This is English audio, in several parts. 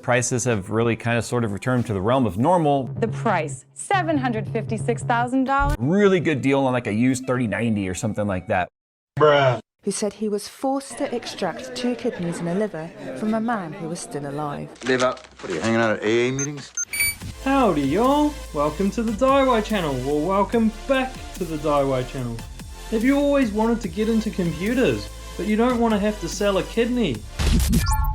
prices have really kind of sort of returned to the realm of normal. The price, $756,000. Really good deal on like a used 3090 or something like that. Bruh. Who said he was forced to extract 2 kidneys and a liver from a man who was still alive. Live up. What are you, hanging out at AA meetings? Howdy y'all, welcome to the DIY channel, or welcome back to the DIY channel. Have you always wanted to get into computers, but you don't want to have to sell a kidney?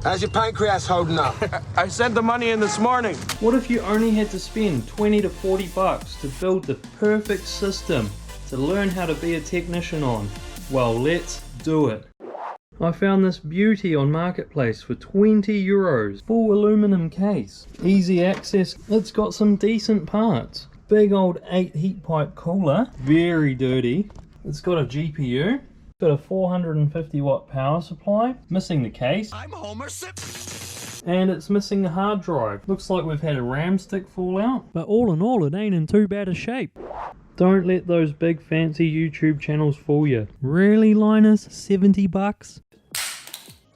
How's your pancreas holding up? I sent the money in this morning. What if you only had to spend 20 to 40 bucks to build the perfect system to learn how to be a technician on? Well, let's do it. I found this beauty on Marketplace for 20 euros. Full aluminum case. Easy access. It's got some decent parts. Big old 8 heat pipe cooler. Very dirty. It's got a GPU. It's got a 450 watt power supply. Missing the case. I'm Homer Simpson. And it's missing the hard drive. Looks like we've had a RAM stick fall out. But all in all, it ain't in too bad a shape. Don't let those big fancy YouTube channels fool you. Really, Linus? 70 bucks?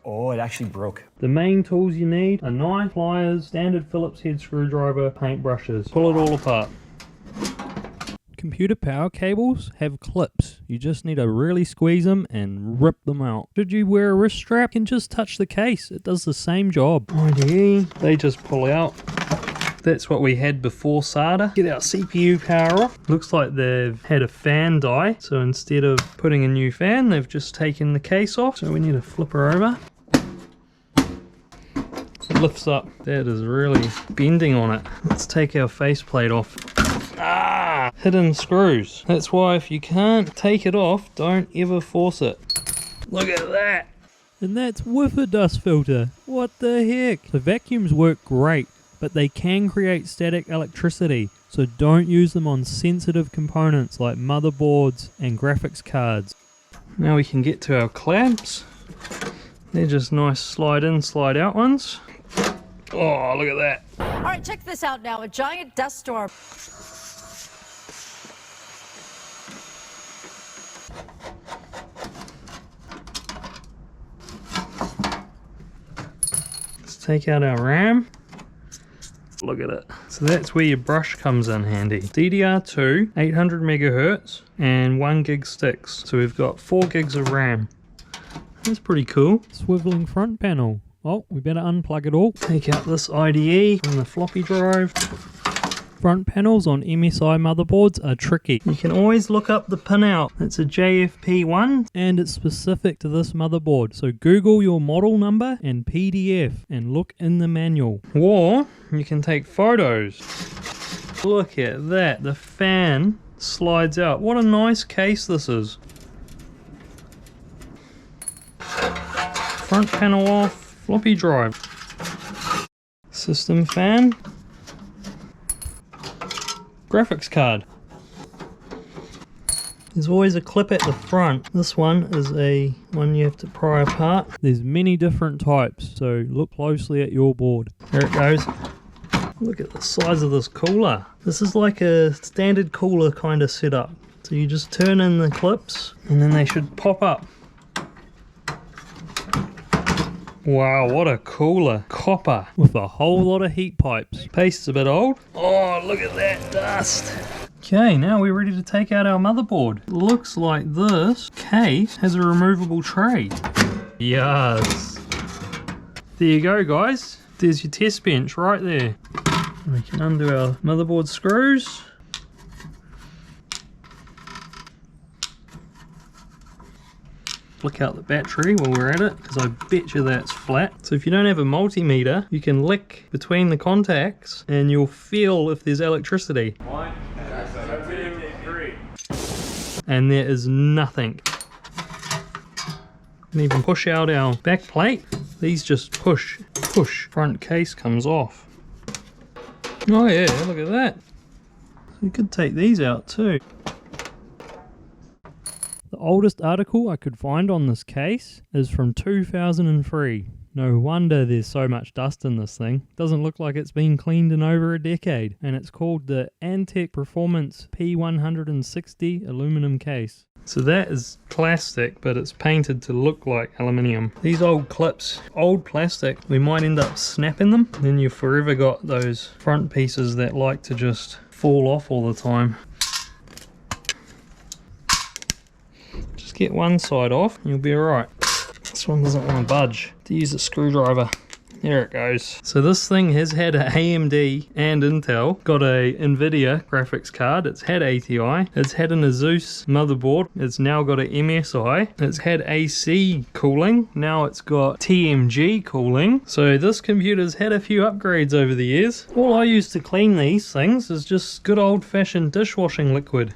Oh, it actually broke. The main tools you need are knife, pliers, standard Phillips head screwdriver, paintbrushes. Pull it all apart. Computer power cables have clips. You just need to really squeeze them and rip them out. Should you wear a wrist strap, you can just touch the case. It does the same job. IDE, they just pull out. That's what we had before SATA. Get our CPU power off. Looks like they've had a fan die, so instead of putting a new fan, they've just taken the case off. So we need to flip her over. It lifts up. That is really bending on it. Let's take our faceplate off. Ah! Hidden screws. That's why if you can't take it off, don't ever force it. Look at that! And that's with a dust filter. What the heck? The vacuums work great, but they can create static electricity, so don't use them on sensitive components like motherboards and graphics cards. Now we can get to our clamps. They're just nice slide in, slide out ones. Oh, look at that. All right, check this out now. A giant dust storm. Let's take out our RAM. Look at it. So that's where your brush comes in handy. DDR2, 800 megahertz, and 1 gig sticks. So we've got 4 gigs of RAM. That's pretty cool. Swiveling front panel. Oh, we better unplug it all. Take out this IDE from the floppy drive. Front panels on MSI motherboards are tricky. You can always look up the pinout. It's a JFP1 and it's specific to this motherboard. So Google your model number and PDF and look in the manual. Or you can take photos. Look at that. The fan slides out. What a nice case this is. Front panel off. Floppy drive. System fan. Graphics card. There's always a clip at the front. This one is a one you have to pry apart. There's many different types, so look closely at your board. There it goes. Look at the size of this cooler. This is like a standard cooler kind of setup. So you just turn in the clips and then they should pop up. Wow, what a cooler. Copper with a whole lot of heat pipes. Paste's a bit old. Oh, look at that dust. Okay, now we're ready to take out our motherboard. Looks like this case has a removable tray. Yes. There you go, guys. There's your test bench right there. We can undo our motherboard screws. Flick out the battery while we're at it, because I bet you that's flat. So if you don't have a multimeter, you can lick between the contacts and you'll feel if there's electricity. And there is nothing. You can even push out our back plate. These just push. Front case comes off. Oh yeah, look at that. You could take these out too. The oldest article I could find on this case is from 2003. No wonder there's so much dust in this thing. Doesn't look like it's been cleaned in over a decade. And it's called the Antec Performance P160 aluminum case. So that is plastic, but it's painted to look like aluminium. These old clips, old plastic, we might end up snapping them. Then you've forever got those front pieces that like to just fall off all the time. Just get one side off, you'll be alright. This one doesn't want to budge. To use a screwdriver. There it goes. So this thing has had an AMD and Intel, got a NVIDIA graphics card, it's had ATI, it's had an Asus motherboard, it's now got an MSI, it's had AC cooling, now it's got TMG cooling. So this computer's had a few upgrades over the years. All I use to clean these things is just good old-fashioned dishwashing liquid.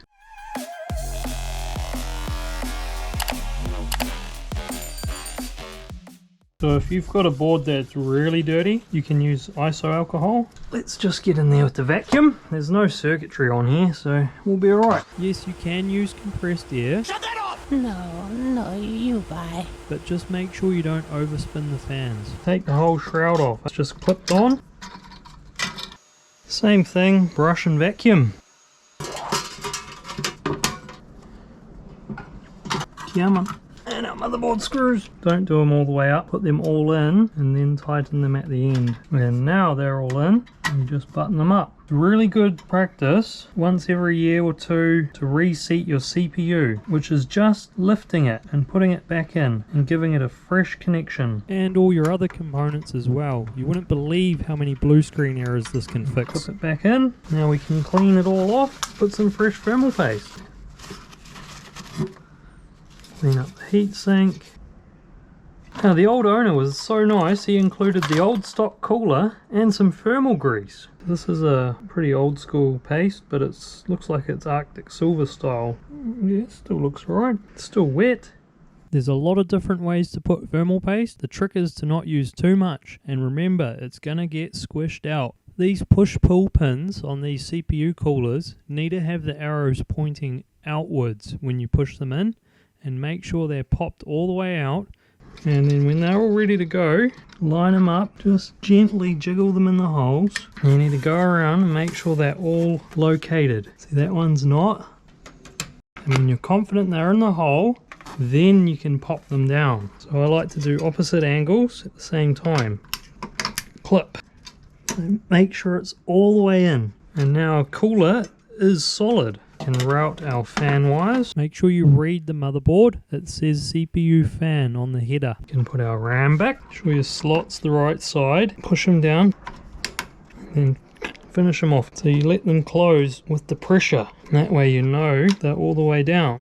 So if you've got a board that's really dirty, you can use iso alcohol. Let's just get in there with the vacuum. There's no circuitry on here, so we'll be alright. Yes, you can use compressed air. Shut that off! No, you buy. But just make sure you don't overspin the fans. Take the whole shroud off. It's just clipped on. Same thing, brush and vacuum. Come on. And our motherboard screws. Don't do them all the way up. Put them all in and then tighten them at the end. And now they're all in. You just button them up. It's really good practice once every year or two to reseat your CPU, which is just lifting it and putting it back in and giving it a fresh connection. And all your other components as well. You wouldn't believe how many blue screen errors this can fix. Put it back in. Now we can clean it all off. Put some fresh thermal paste. Clean up the heatsink. Now the old owner was so nice, he included the old stock cooler and some thermal grease. This is a pretty old school paste, but it looks like it's Arctic Silver style. Yeah, still looks right. It's still wet. There's a lot of different ways to put thermal paste. The trick is to not use too much, and remember, it's gonna get squished out. These push-pull pins on these CPU coolers need to have the arrows pointing outwards when you push them in, and make sure they're popped all the way out. And then when they're all ready to go, line them up, just gently jiggle them in the holes. And you need to go around and make sure they're all located. See, that one's not. And when you're confident they're in the hole, then you can pop them down. So I like to do opposite angles at the same time. Clip. And make sure it's all the way in. And now our cooler is solid. And route our fan wires. Make sure you read the motherboard. It says CPU fan on the header. You can put our RAM back. Make sure your slot's the right side. Push them down. And then finish them off. So you let them close with the pressure. And that way you know they're all the way down.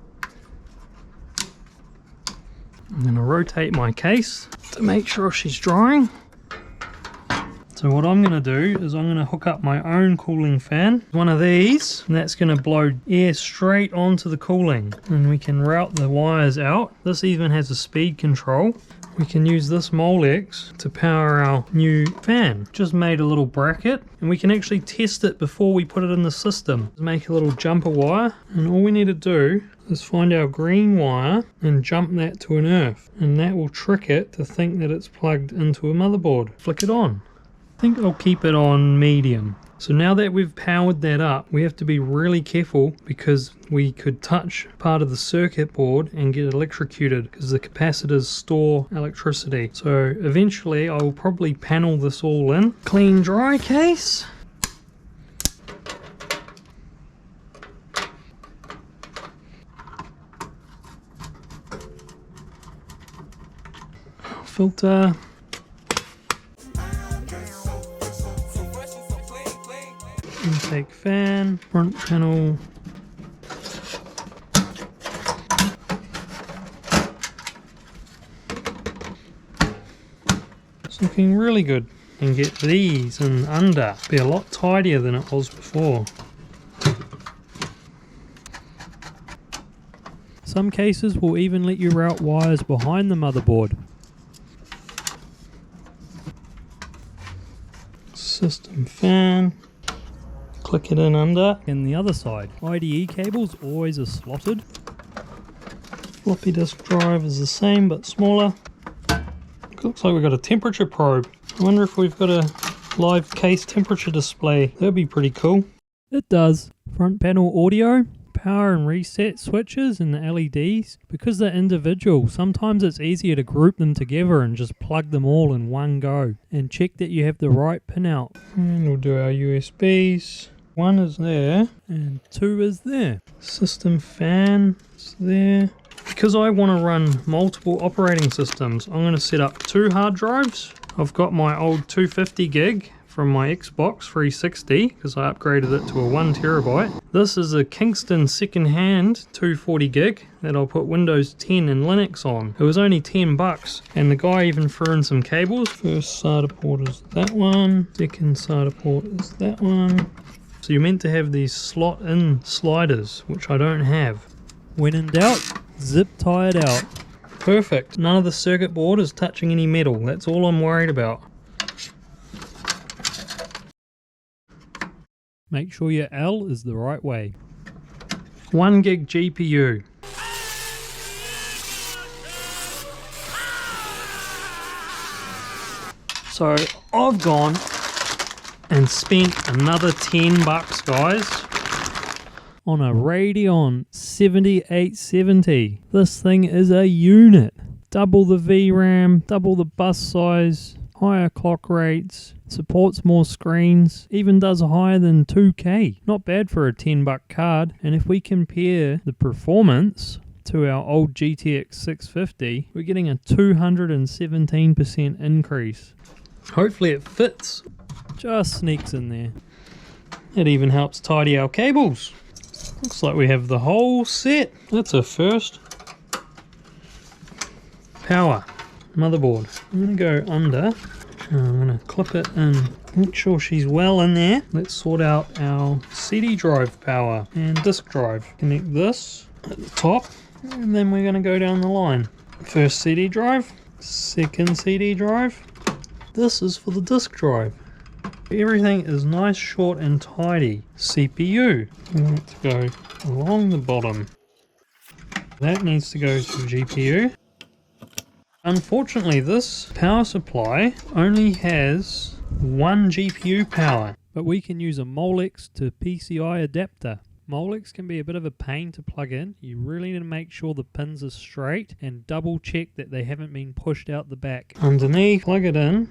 I'm going to rotate my case to make sure she's drying. So what I'm going to do is I'm going to hook up my own cooling fan, one of these, and that's going to blow air straight onto the cooling. And we can route the wires out. This even has a speed control. We can use this Molex to power our new fan. Just made a little bracket, and we can actually test it before we put it in the system. Make a little jumper wire, and all we need to do is find our green wire and jump that to an earth. And that will trick it to think that it's plugged into a motherboard. Flick it on. I think I'll keep it on medium. So now that we've powered that up, we have to be really careful because we could touch part of the circuit board and get electrocuted because the capacitors store electricity. So eventually I will probably panel this all in. Clean dry case. Filter. Intake fan, front panel. It's looking really good. And get these in under. Be a lot tidier than it was before. Some cases will even let you route wires behind the motherboard. System fan. Click it in under. And the other side, IDE cables always are slotted. Floppy disk drive is the same but smaller. Looks like we've got a temperature probe. I wonder if we've got a live case temperature display. That'd be pretty cool. It does. Front panel audio, power and reset switches and the LEDs, because they're individual, sometimes it's easier to group them together and just plug them all in one go. And check that you have the right pin out. And we'll do our USBs. 1 is there and 2 is there. System fan is there. Because I want to run multiple operating systems, I'm going to set up 2 hard drives. I've got my old 250 gig from my Xbox 360 because I upgraded it to a 1 terabyte. This is a Kingston second-hand 240 gig that I'll put Windows 10 and Linux on. It was only $10 and the guy even threw in some cables. First SATA port is that one, second SATA port is that one. So you're meant to have these slot-in sliders, which I don't have. When in doubt, zip tie it out. Perfect. None of the circuit board is touching any metal. That's all I'm worried about. Make sure your L is the right way. 1 gig GPU. So I've gone and spent another $10, guys, on a Radeon 7870. This thing is a unit. Double the VRAM, double the bus size, higher clock rates, supports more screens, even does higher than 2K. Not bad for a $10 card. And if we compare the performance to our old GTX 650, we're getting a 217% increase. Hopefully it fits. Just sneaks in there. It even helps tidy our cables. Looks like we have the whole set. That's a first. Power. Motherboard. I'm going to go under. I'm going to clip it in. Make sure she's well in there. Let's sort out our CD drive power and disk drive. Connect this at the top. And then we're going to go down the line. First CD drive. Second CD drive. This is for the disk drive. Everything is nice, short and tidy. CPU. We want it to go along the bottom. That needs to go to GPU. Unfortunately, this power supply only has 1 GPU power. But we can use a Molex to PCI adapter. Molex can be a bit of a pain to plug in. You really need to make sure the pins are straight and double check that they haven't been pushed out the back. Underneath, plug it in.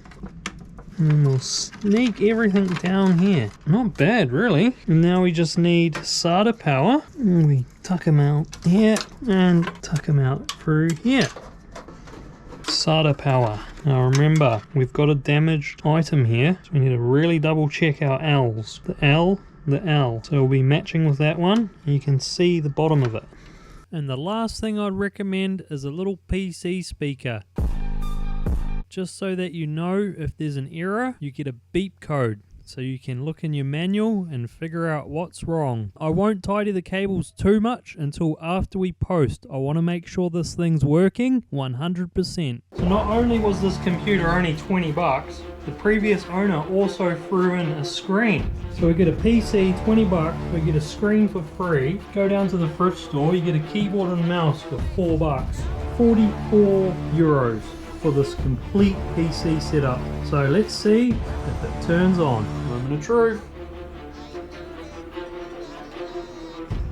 And we'll sneak everything down here. Not bad, really. And now we just need SATA power. And we tuck them out here and tuck them out through here. SATA power. Now remember, we've got a damaged item here, so we need to really double check our L's. The L, the L. So we'll be matching with that one. You can see the bottom of it. And the last thing I'd recommend is a little PC speaker. Just so that you know if there's an error, you get a beep code. So you can look in your manual and figure out what's wrong. I won't tidy the cables too much until after we post. I want to make sure this thing's working 100%. So not only was this computer only $20, the previous owner also threw in a screen. So we get a PC, $20, we get a screen for free. Go down to the thrift store, you get a keyboard and mouse for $4. 44 euros. For this complete PC setup. So let's see if it turns on. Moment of truth.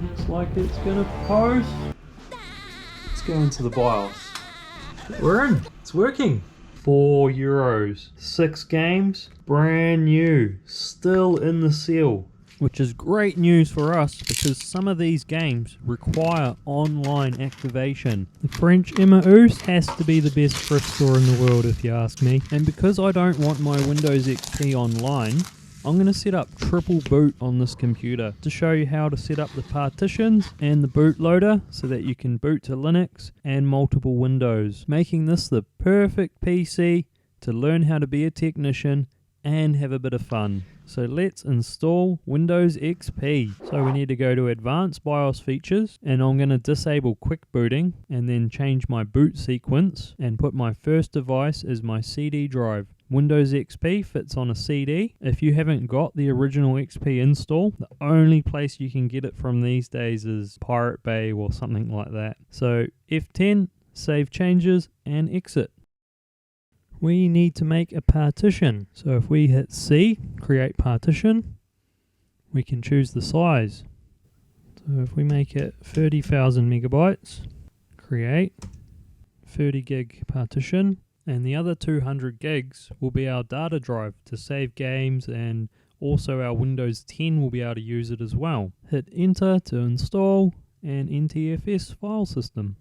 Looks like it's gonna post. Let's go into the BIOS. We're in. It's working. 4 euros. 6 games. Brand new. Still in the seal. Which is great news for us because some of these games require online activation. The French Emma-Oos has to be the best thrift store in the world if you ask me. And because I don't want my Windows XP online, I'm going to set up triple boot on this computer to show you how to set up the partitions and the bootloader so that you can boot to Linux and multiple Windows, making this the perfect PC to learn how to be a technician and have a bit of fun. So let's install Windows XP. So we need to go to Advanced BIOS Features, and I'm going to disable Quick Booting and then change my boot sequence and put my first device as my CD drive. Windows XP fits on a CD. If you haven't got the original XP install, the only place you can get it from these days is Pirate Bay or something like that. So F10, save changes and exit. We need to make a partition. So if we hit C, create partition, we can choose the size. So So if we make it 30,000 megabytes, create 30 gig partition, and the other 200 gigs will be our data drive to save games, and also our Windows 10 will be able to use it as well. Hit enter to install an NTFS file system.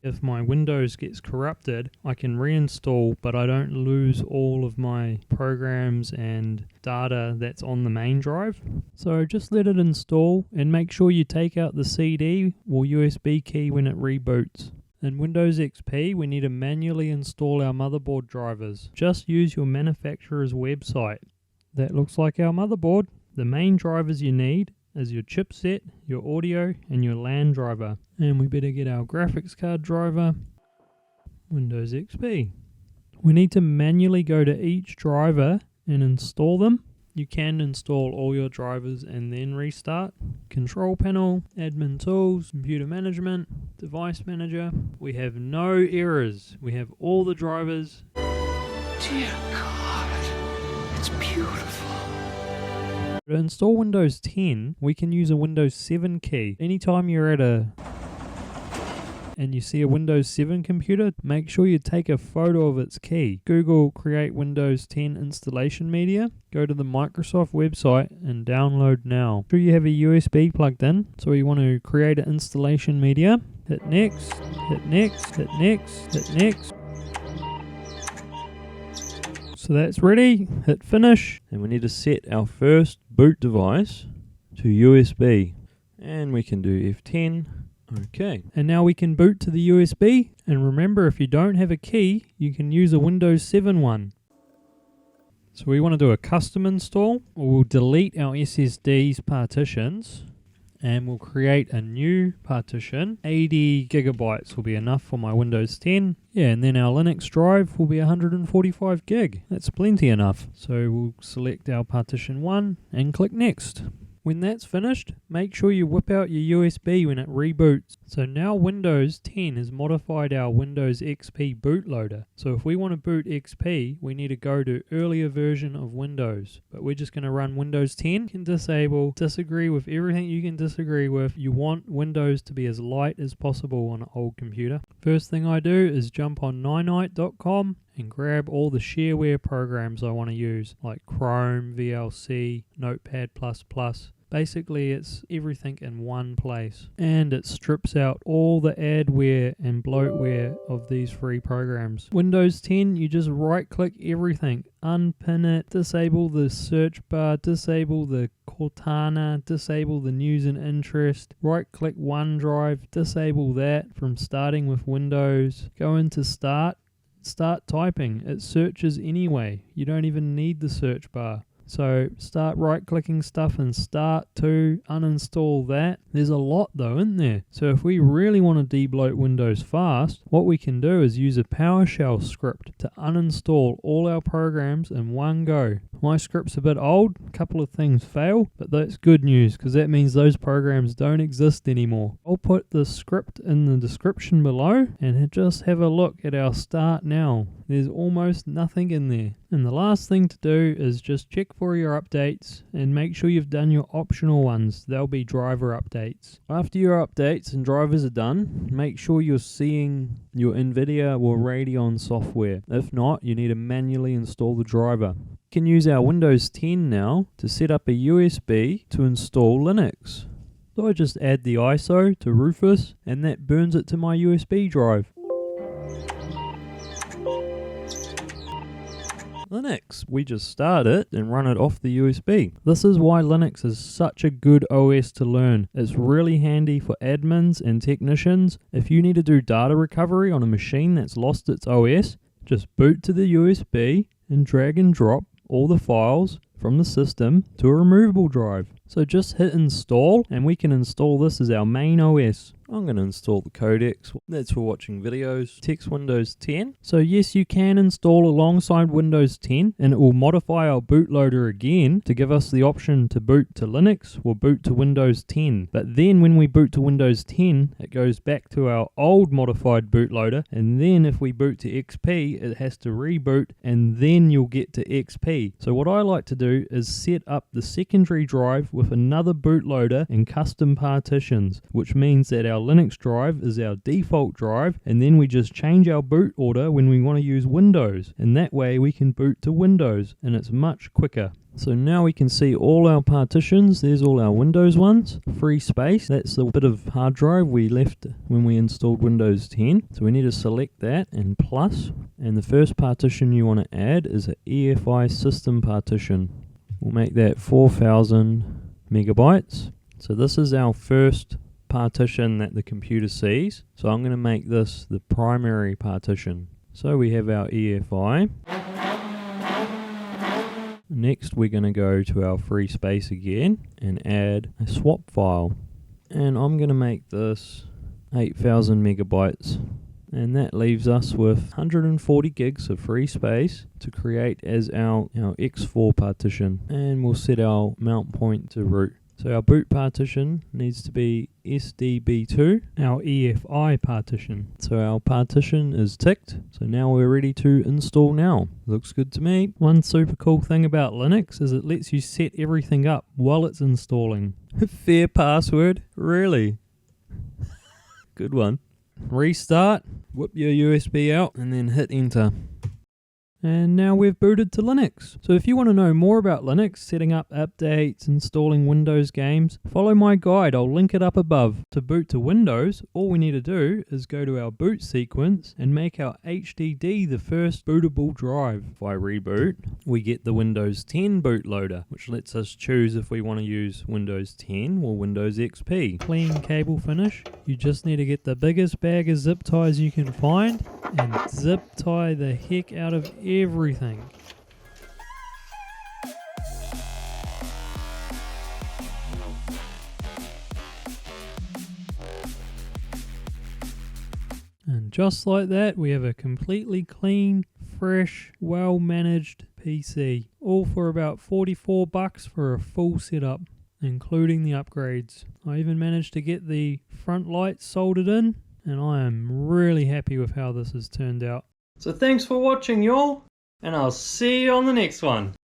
If my Windows gets corrupted, I can reinstall, but I don't lose all of my programs and data that's on the main drive. So just let it install and make sure you take out the CD or USB key when it reboots. In Windows XP, we need to manually install our motherboard drivers. Just use your manufacturer's website. That looks like our motherboard. The main drivers you need is your chipset, your audio, and your LAN driver. And we better get our graphics card driver, Windows XP. We need to manually go to each driver and install them. You can install all your drivers and then restart. Control panel, admin tools, computer management, device manager. We have no errors. We have all the drivers. Dear God, it's beautiful. To install Windows 10, we can use a Windows 7 key. Anytime you're at and you see a Windows 7 computer, make sure you take a photo of its key. Google create Windows 10 installation media, go to the Microsoft website and download now. Make sure you have a USB plugged in, so you want to create an installation media. Hit next, hit next, hit next, hit next. So that's ready, hit finish, and we need to set our first boot device to USB. And we can do F10. Okay, and now we can boot to the USB, and remember, if you don't have a key, you can use a Windows 7 one. So we want to do a custom install. We'll delete our SSD's partitions, and we'll create a new partition. 80 gigabytes will be enough for my Windows 10. Yeah, and then our Linux drive will be 145 gig. That's plenty enough. So we'll select our partition 1 and click next. When that's finished, make sure you whip out your USB when it reboots. So now Windows 10 has modified our Windows XP bootloader. So if we want to boot XP, we need to go to earlier version of Windows. But we're just going to run Windows 10. You can disable, disagree with everything you can disagree with. You want Windows to be as light as possible on an old computer. First thing I do is jump on ninite.com and grab all the shareware programs I want to use, like Chrome, VLC, Notepad++. Basically, it's everything in one place, and it strips out all the adware and bloatware of these free programs. Windows 10, you just right click everything, unpin it, disable the search bar, disable the Cortana, disable the news and interest, right click OneDrive, disable that from starting with Windows, go into start typing. It searches anyway. You don't even need the search bar. So start right clicking stuff and start to uninstall that. There's a lot though in there. So if we really want to debloat Windows fast, what we can do is use a PowerShell script to uninstall all our programs in one go. My script's a bit old, a couple of things fail, but that's good news because that means those programs don't exist anymore. I'll put the script in the description below and just have a look at our start now. There's almost nothing in there. And the last thing to do is just check for your updates and make sure you've done your optional ones. They'll be driver updates. After your updates and drivers are done, make sure you're seeing your NVIDIA or Radeon software. If not, you need to manually install the driver. You can use our Windows 10 now to set up a USB to install Linux. So I just add the ISO to Rufus and that burns it to my USB drive. Linux, we just start it and run it off the USB. This is why Linux is such a good OS to learn. It's really handy for admins and technicians. If you need to do data recovery on a machine that's lost its OS, just boot to the USB and drag and drop all the files from the system to a removable drive. So just hit install and we can install this as our main OS. I'm going to install the codecs. That's for watching videos. Text Windows 10. So yes, you can install alongside Windows 10, and it will modify our bootloader again to give us the option to boot to Linux or boot to Windows 10. But then when we boot to Windows 10, it goes back to our old modified bootloader, and then if we boot to XP, it has to reboot, and then you'll get to XP. So what I like to do is set up the secondary drive with another bootloader and custom partitions, which means that our Linux drive is our default drive, and then we just change our boot order when we want to use Windows, and that way we can boot to Windows, and it's much quicker. So now we can see all our partitions. There's all our Windows ones. Free space, that's the bit of hard drive we left when we installed Windows 10. So we need to select that and plus, and the first partition you want to add is an EFI system partition. We'll make that 4000 megabytes. So this is our first partition that the computer sees. So I'm going to make this the primary partition. So we have our EFI. Next we're going to go to our free space again and add a swap file. And I'm going to make this 8000 megabytes. And that leaves us with 140 gigs of free space to create as our X4 partition. And we'll set our mount point to root. So our boot partition needs to be SDB2, our EFI partition. So our partition is ticked. So now we're ready to install now. Looks good to me. One super cool thing about Linux is it lets you set everything up while it's installing. Fair password? Really? Good one. Restart, whip your USB out, and then hit enter. And now we've booted to Linux. So if you want to know more about Linux, setting up updates, installing Windows games, follow my guide. I'll link it up above. To boot to Windows, all we need to do is go to our boot sequence and make our HDD the first bootable drive. If I reboot, we get the Windows 10 bootloader, which lets us choose if we want to use Windows 10 or Windows XP. Clean cable finish. You just need to get the biggest bag of zip ties you can find and zip tie the heck out of everything. And just like that, we have a completely clean, fresh, well-managed PC. All for about $44 for a full setup, including the upgrades. I even managed to get the front lights soldered in, and I am really happy with how this has turned out. So thanks for watching, y'all, and I'll see you on the next one.